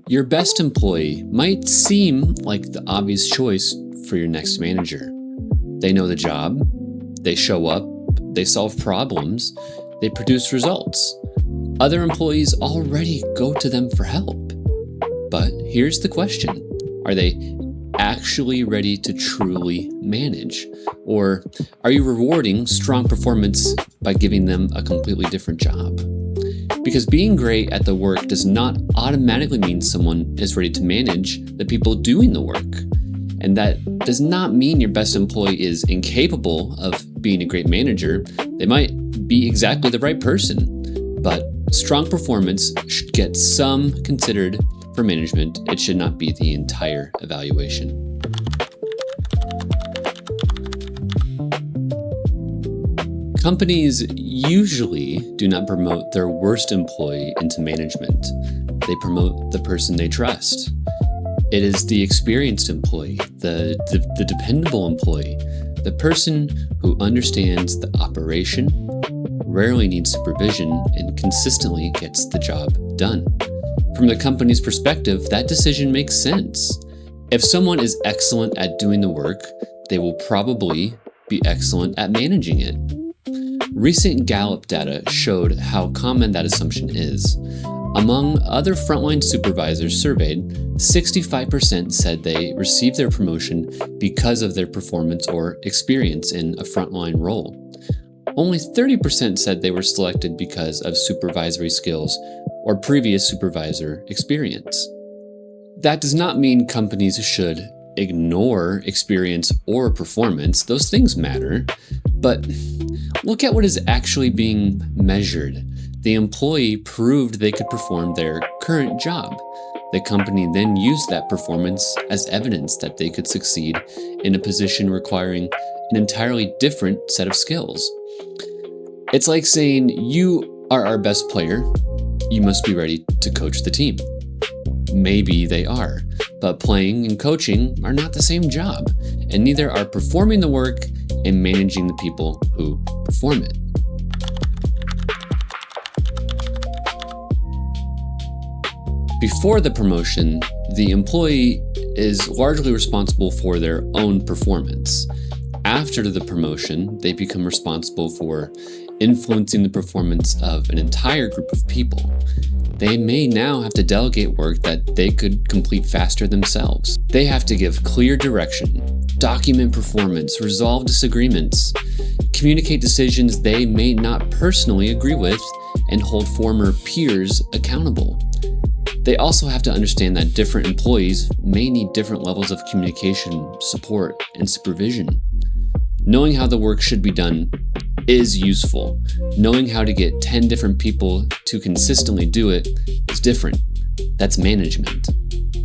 Your best employee might seem like the obvious choice for your next manager. They know the job, they show up, they solve problems, they produce results. Other employees already go to them for help. But here's the question. Are they actually ready to truly manage? Or are you rewarding strong performance by giving them a completely different job? Because being great at the work does not automatically mean someone is ready to manage the people doing the work. And that does not mean your best employee is incapable of being a great manager. They might be exactly the right person, but strong performance should get some considered for management. It should not be the entire evaluation. Companies usually do not promote their worst employee into management. They promote the person they trust. It is the experienced employee, the dependable employee, the person who understands the operation, rarely needs supervision, and consistently gets the job done. From the company's perspective, that decision makes sense. If someone is excellent at doing the work, they will probably be excellent at managing it. Recent Gallup data showed how common that assumption is. Among other frontline supervisors surveyed, 65% said they received their promotion because of their performance or experience in a frontline role. Only 30% said they were selected because of supervisory skills or previous supervisor experience. That does not mean companies should ignore experience or performance. Those things matter, but look at what is actually being measured. The employee proved they could perform their current job. The company then used that performance as evidence that they could succeed in a position requiring an entirely different set of skills. It's like saying, you are our best player, you must be ready to coach the team. Maybe they are, but playing and coaching are not the same job, and neither are performing the work and managing the people who perform it. Before the promotion, the employee is largely responsible for their own performance. After the promotion, they become responsible for influencing the performance of an entire group of people. They may now have to delegate work that they could complete faster themselves. They have to give clear direction, document performance, resolve disagreements, communicate decisions they may not personally agree with, and hold former peers accountable. They also have to understand that different employees may need different levels of communication, support, and supervision. Knowing how the work should be done is useful. Knowing how to get 10 different people to consistently do it is different. That's management.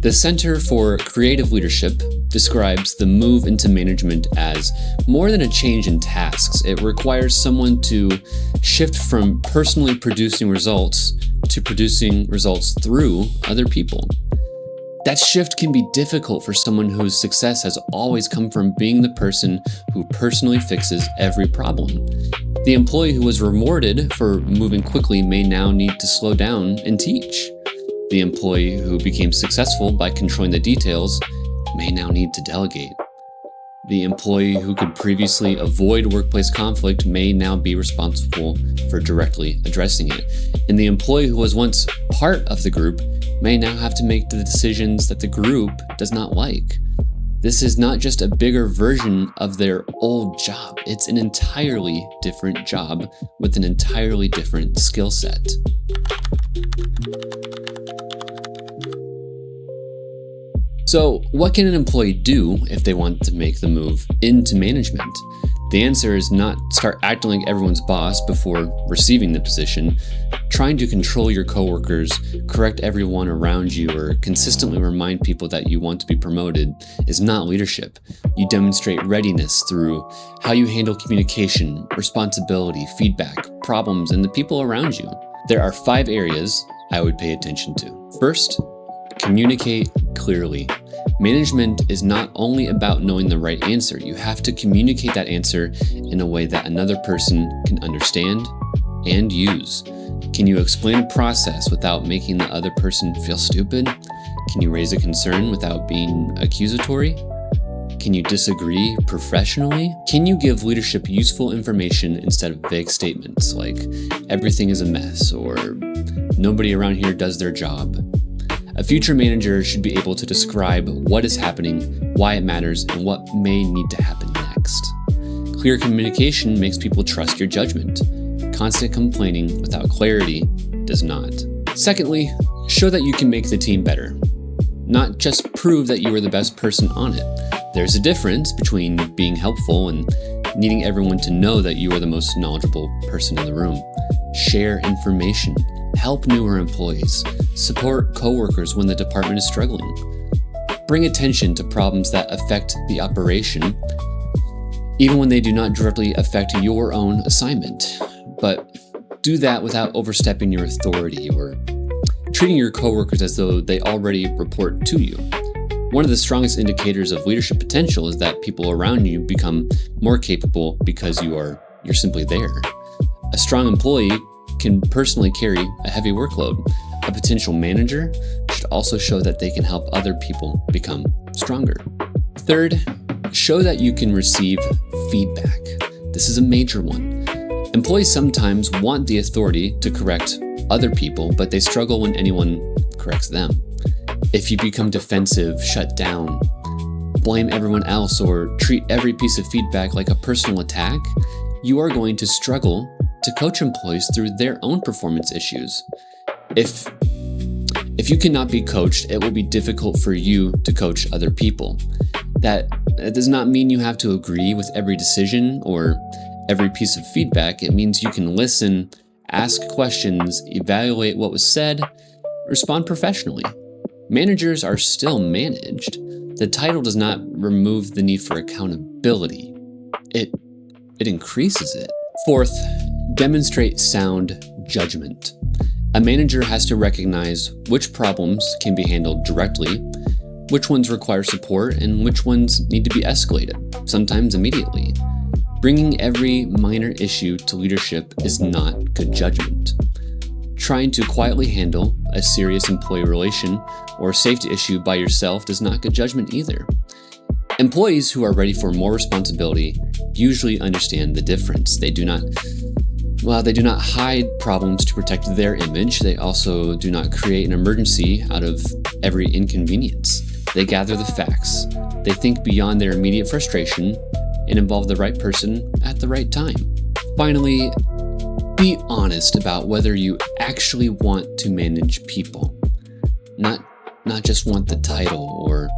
The Center for Creative Leadership describes the move into management as more than a change in tasks. It requires someone to shift from personally producing results to producing results through other people. That shift can be difficult for someone whose success has always come from being the person who personally fixes every problem. The employee who was rewarded for moving quickly may now need to slow down and teach. The employee who became successful by controlling the details may now need to delegate. The employee who could previously avoid workplace conflict may now be responsible for directly addressing it. And the employee who was once part of the group may now have to make the decisions that the group does not like. This is not just a bigger version of their old job. It's an entirely different job with an entirely different skill set. So, what can an employee do if they want to make the move into management? The answer is not start acting like everyone's boss before receiving the position. Trying to control your coworkers, correct everyone around you, or consistently remind people that you want to be promoted is not leadership. You demonstrate readiness through how you handle communication, responsibility, feedback, problems, and the people around you. There are 5 areas I would pay attention to. First, communicate clearly. Management is not only about knowing the right answer. You have to communicate that answer in a way that another person can understand and use. Can you explain a process without making the other person feel stupid? Can you raise a concern without being accusatory? Can you disagree professionally? Can you give leadership useful information instead of vague statements like everything is a mess or nobody around here does their job? A future manager should be able to describe what is happening, why it matters, and what may need to happen next. Clear communication makes people trust your judgment. Constant complaining without clarity does not. Secondly, show that you can make the team better. Not just prove that you are the best person on it. There's a difference between being helpful and needing everyone to know that you are the most knowledgeable person in the room. Share information. Help newer employees. Support coworkers when the department is struggling. Bring attention to problems that affect the operation, even when they do not directly affect your own assignment. But do that without overstepping your authority or treating your coworkers as though they already report to you. One of the strongest indicators of leadership potential is that people around you become more capable because you're simply there. A strong employee can personally carry a heavy workload. A potential manager should also show that they can help other people become stronger. Third, show that you can receive feedback. This is a major one. Employees sometimes want the authority to correct other people, but they struggle when anyone corrects them. If you become defensive, shut down, blame everyone else, or treat every piece of feedback like a personal attack, you are going to struggle to coach employees through their own performance issues. If you cannot be coached, it will be difficult for you to coach other people. That does not mean you have to agree with every decision or every piece of feedback. It means you can listen, ask questions, evaluate what was said, respond professionally. Managers are still managed. The title does not remove the need for accountability. It increases it. Fourth, demonstrate sound judgment. A manager has to recognize which problems can be handled directly, which ones require support, and which ones need to be escalated, sometimes immediately. Bringing every minor issue to leadership is not good judgment. Trying to quietly handle a serious employee relation or safety issue by yourself is not good judgment either. Employees who are ready for more responsibility usually understand the difference. They do not hide problems to protect their image. They also do not create an emergency out of every inconvenience. They gather the facts. They think beyond their immediate frustration and involve the right person at the right time. Finally, be honest about whether you actually want to manage people. Not just want the title or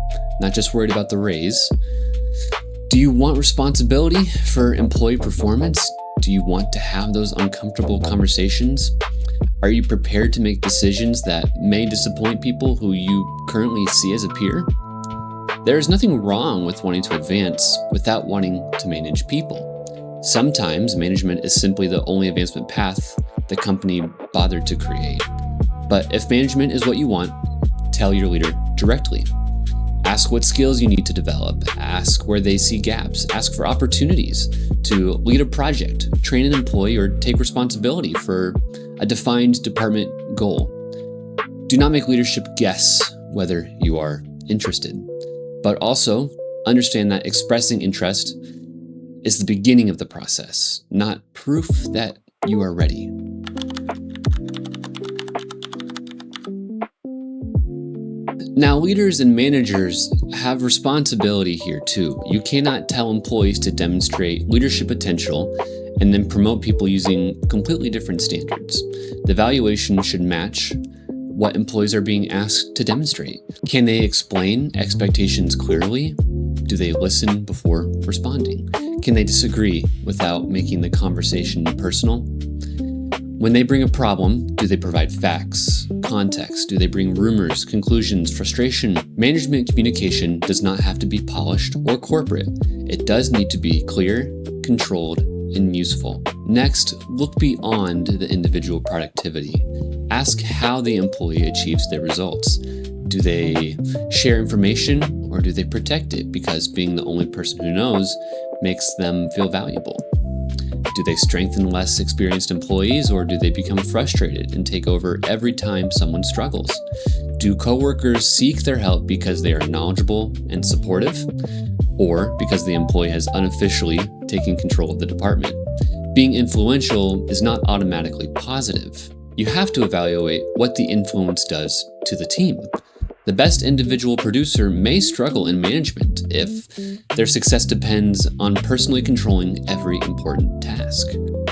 not just worried about the raise. Do you want responsibility for employee performance? Do you want to have those uncomfortable conversations? Are you prepared to make decisions that may disappoint people who you currently see as a peer? There is nothing wrong with wanting to advance without wanting to manage people. Sometimes management is simply the only advancement path the company bothered to create. But if management is what you want, tell your leader directly. Ask what skills you need to develop. Ask where they see gaps. Ask for opportunities to lead a project, train an employee, or take responsibility for a defined department goal. Do not make leadership guess whether you are interested, but also understand that expressing interest is the beginning of the process, not proof that you are ready. Now, leaders and managers have responsibility here too. You cannot tell employees to demonstrate leadership potential and then promote people using completely different standards. The evaluation should match what employees are being asked to demonstrate. Can they explain expectations clearly? Do they listen before responding? Can they disagree without making the conversation personal? When they bring a problem, do they provide facts, context? Do they bring rumors, conclusions, frustration? Management communication does not have to be polished or corporate. It does need to be clear, controlled, and useful. Next, look beyond the individual productivity. Ask how the employee achieves their results. Do they share information or do they protect it because being the only person who knows makes them feel valuable? Do they strengthen less experienced employees or do they become frustrated and take over every time someone struggles? Do coworkers seek their help because they are knowledgeable and supportive, or because the employee has unofficially taken control of the department? Being influential is not automatically positive. You have to evaluate what the influence does to the team. The best individual producer may struggle in management if their success depends on personally controlling every important task.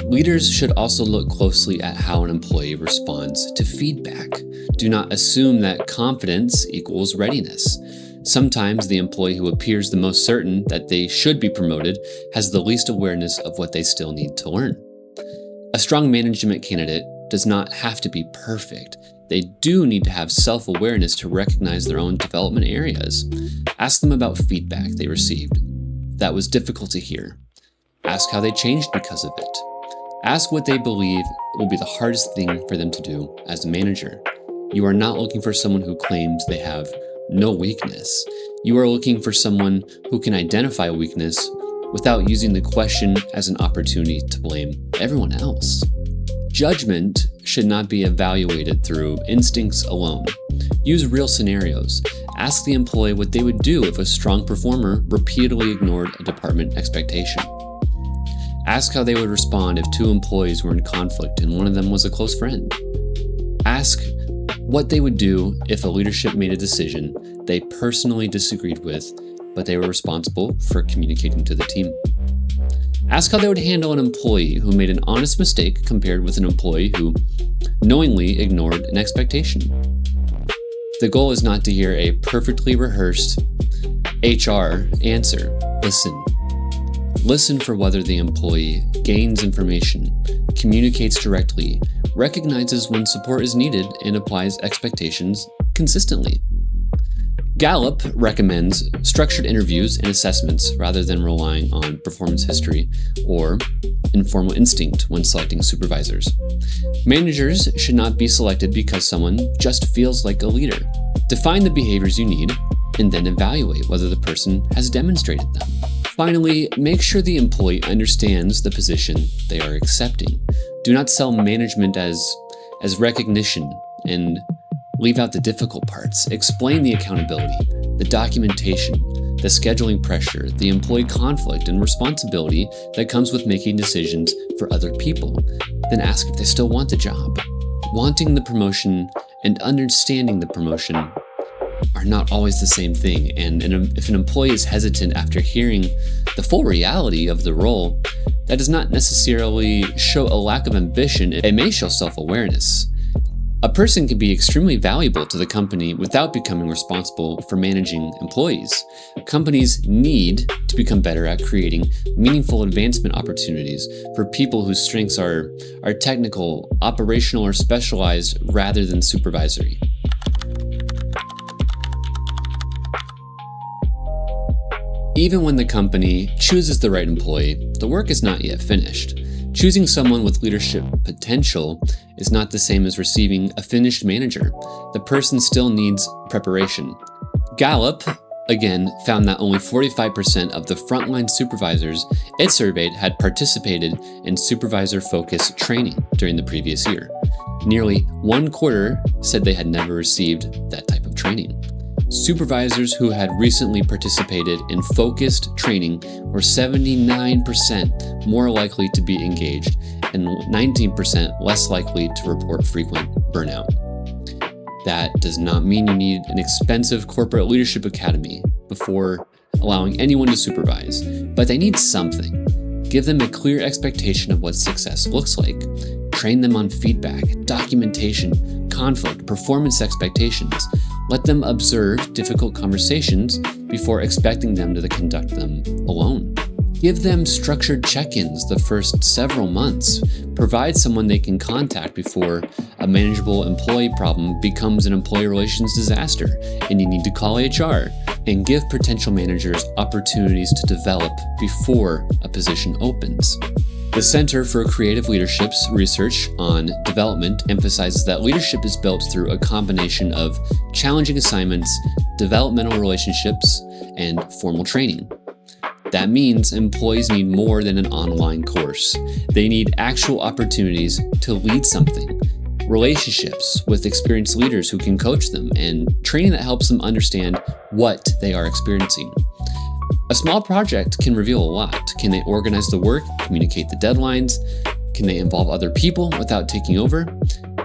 Leaders should also look closely at how an employee responds to feedback. Do not assume that confidence equals readiness. Sometimes the employee who appears the most certain that they should be promoted has the least awareness of what they still need to learn. A strong management candidate does not have to be perfect. They do need to have self-awareness to recognize their own development areas. Ask them about feedback they received that was difficult to hear. Ask how they changed because of it. Ask what they believe will be the hardest thing for them to do as a manager. You are not looking for someone who claims they have no weakness. You are looking for someone who can identify a weakness without using the question as an opportunity to blame everyone else. Judgment should not be evaluated through instincts alone. Use real scenarios. Ask the employee what they would do if a strong performer repeatedly ignored a department expectation. Ask how they would respond if two employees were in conflict and one of them was a close friend. Ask what they would do if a leadership made a decision they personally disagreed with, but they were responsible for communicating to the team. Ask how they would handle an employee who made an honest mistake compared with an employee who knowingly ignored an expectation. The goal is not to hear a perfectly rehearsed HR answer. Listen for whether the employee gains information, communicates directly, recognizes when support is needed, and applies expectations consistently. Gallup recommends structured interviews and assessments rather than relying on performance history or informal instinct when selecting supervisors. Managers should not be selected because someone just feels like a leader. Define the behaviors you need and then evaluate whether the person has demonstrated them. Finally, make sure the employee understands the position they are accepting. Do not sell management as recognition and leave out the difficult parts. Explain the accountability, the documentation, the scheduling pressure, the employee conflict and responsibility that comes with making decisions for other people. Then ask if they still want the job. Wanting the promotion and understanding the promotion are not always the same thing, and if an employee is hesitant after hearing the full reality of the role, that does not necessarily show a lack of ambition. It may show self-awareness. A person can be extremely valuable to the company without becoming responsible for managing employees. Companies need to become better at creating meaningful advancement opportunities for people whose strengths are technical, operational, or specialized rather than supervisory. Even when the company chooses the right employee, the work is not yet finished. Choosing someone with leadership potential is not the same as receiving a finished manager. The person still needs preparation. Gallup, again, found that only 45% of the frontline supervisors it surveyed had participated in supervisor-focused training during the previous year. Nearly 1/4 said they had never received that type of training. Supervisors who had recently participated in focused training were 79% more likely to be engaged and 19% less likely to report frequent burnout. That does not mean you need an expensive corporate leadership academy before allowing anyone to supervise, but they need something. Give them a clear expectation of what success looks like. Train them on feedback, documentation, conflict, performance expectations. Let them observe difficult conversations before expecting them to conduct them alone. Give them structured check-ins the first several months. Provide someone they can contact before a manageable employee problem becomes an employee relations disaster and you need to call HR. And give potential managers opportunities to develop before a position opens. The Center for Creative Leadership's research on development emphasizes that leadership is built through a combination of challenging assignments, developmental relationships, and formal training. That means employees need more than an online course. They need actual opportunities to lead something. relationships with experienced leaders who can coach them, and training that helps them understand what they are experiencing. A small project can reveal a lot. Can they organize the work, communicate the deadlines? Can they involve other people without taking over?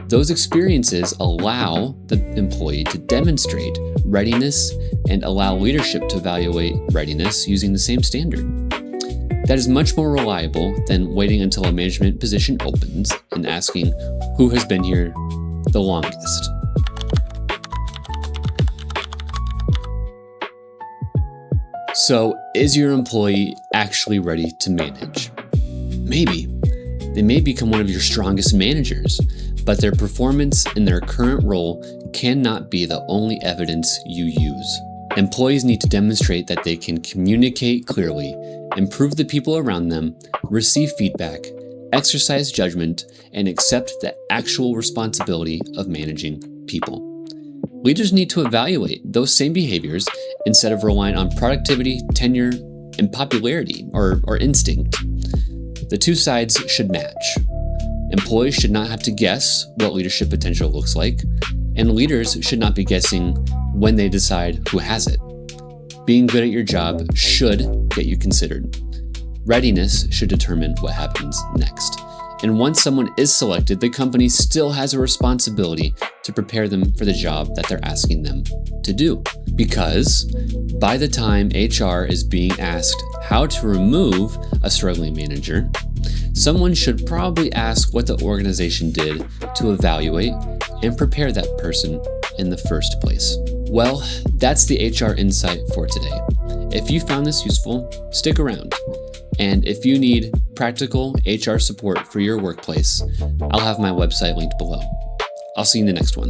Those experiences allow the employee to demonstrate readiness and allow leadership to evaluate readiness using the same standard. That is much more reliable than waiting until a management position opens and asking who has been here the longest. So, is your employee actually ready to manage? Maybe. They may become one of your strongest managers, but their performance in their current role cannot be the only evidence you use. Employees need to demonstrate that they can communicate clearly, improve the people around them, receive feedback, exercise judgment, and accept the actual responsibility of managing people. Leaders need to evaluate those same behaviors instead of relying on productivity, tenure, and popularity or instinct. The two sides should match. Employees should not have to guess what leadership potential looks like, and leaders should not be guessing when they decide who has it. Being good at your job should get you considered. Readiness should determine what happens next. And once someone is selected, the company still has a responsibility to prepare them for the job that they're asking them to do. Because by the time HR is being asked how to remove a struggling manager, someone should probably ask what the organization did to evaluate and prepare that person in the first place. Well, that's the HR Insight for today. If you found this useful, stick around. And if you need practical HR support for your workplace, I'll have my website linked below. I'll see you in the next one.